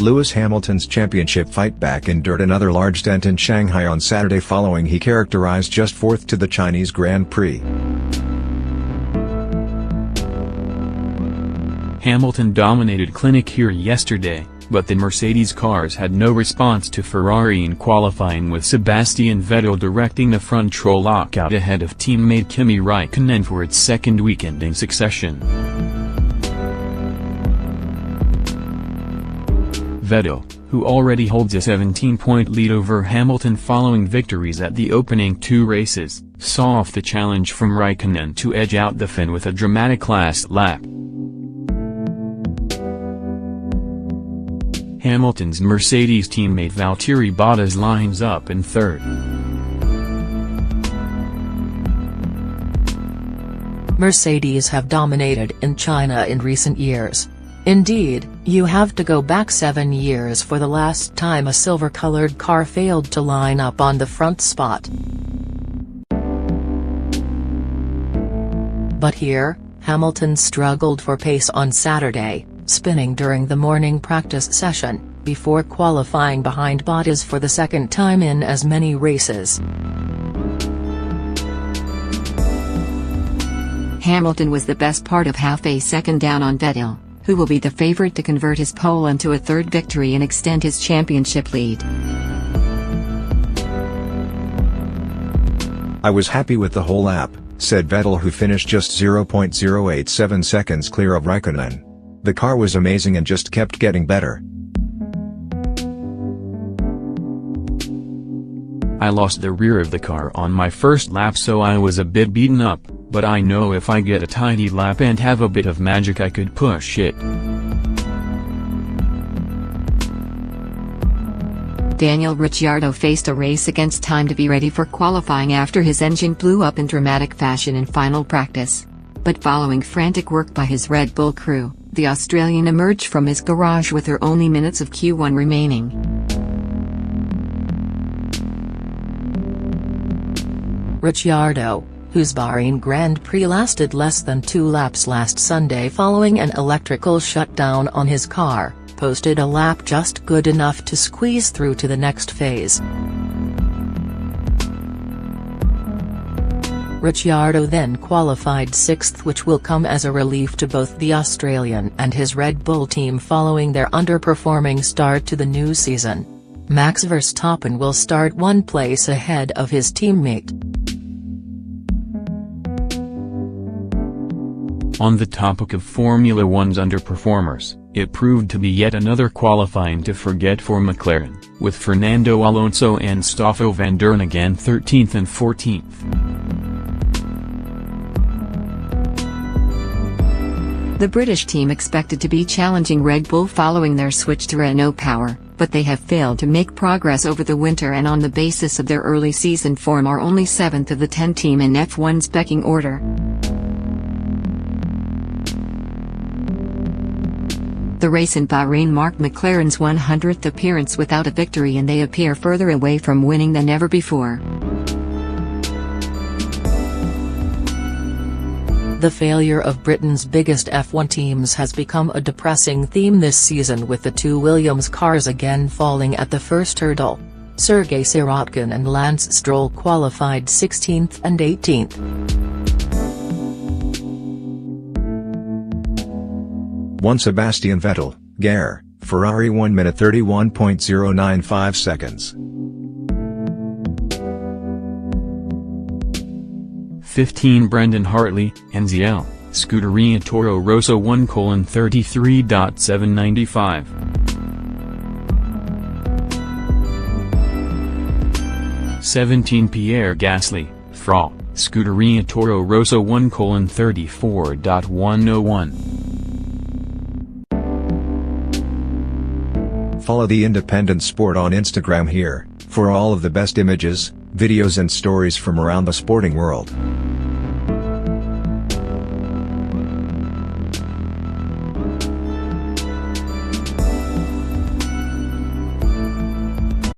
Lewis Hamilton's championship fight back endured another large dent in Shanghai on Saturday following he characterized just fourth to the Chinese Grand Prix. Hamilton dominated clinic here yesterday, but the Mercedes cars had no response to Ferrari in qualifying, with Sebastian Vettel directing the front row lockout ahead of teammate Kimi Raikkonen for its second weekend in succession. Vettel, who already holds a 17-point lead over Hamilton following victories at the opening two races, saw off the challenge from Raikkonen to edge out the Finn with a dramatic last lap. Hamilton's Mercedes teammate Valtteri Bottas lines up in third. Mercedes have dominated in China in recent years. Indeed, you have to go back 7 years for the last time a silver-colored car failed to line up on the front spot. But here, Hamilton struggled for pace on Saturday, spinning during the morning practice session, before qualifying behind Bottas for the second time in as many races. Hamilton was the best part of half a second down on Vettel, who will be the favorite to convert his pole into a third victory and extend his championship lead. "I was happy with the whole lap," said Vettel, who finished just 0.087 seconds clear of Raikkonen. "The car was amazing and just kept getting better. I lost the rear of the car on my first lap, so I was a bit beaten up, but I know if I get a tidy lap and have a bit of magic I could push it." Daniel Ricciardo faced a race against time to be ready for qualifying after his engine blew up in dramatic fashion in final practice. But following frantic work by his Red Bull crew, the Australian emerged from his garage with her only minutes of Q1 remaining. Ricciardo, whose Bahrain Grand Prix lasted less than 2 laps last Sunday following an electrical shutdown on his car, posted a lap just good enough to squeeze through to the next phase. Ricciardo then qualified 6th, which will come as a relief to both the Australian and his Red Bull team following their underperforming start to the new season. Max Verstappen will start 1 place ahead of his teammate. On the topic of Formula One's underperformers, it proved to be yet another qualifying to forget for McLaren, with Fernando Alonso and Stoffel van Dorn again 13th and 14th. The British team expected to be challenging Red Bull following their switch to Renault power, but they have failed to make progress over the winter and on the basis of their early season form are only 7th of the 10 team in F1's pecking order. The race in Bahrain marked McLaren's 100th appearance without a victory, and they appear further away from winning than ever before. The failure of Britain's biggest F1 teams has become a depressing theme this season, with the 2 Williams cars again falling at the first hurdle. Sergei Sirotkin and Lance Stroll qualified 16th and 18th. One Sebastian Vettel, Gare, Ferrari 1 minute 31.095 seconds. 15 Brendan Hartley, NZL, Scuderia Toro Rosso 1:33.795. 17 Pierre Gasly, Fra, Scuderia Toro Rosso 1:34.101. Follow The Independent Sport on Instagram here, for all of the best images, videos and stories from around the sporting world.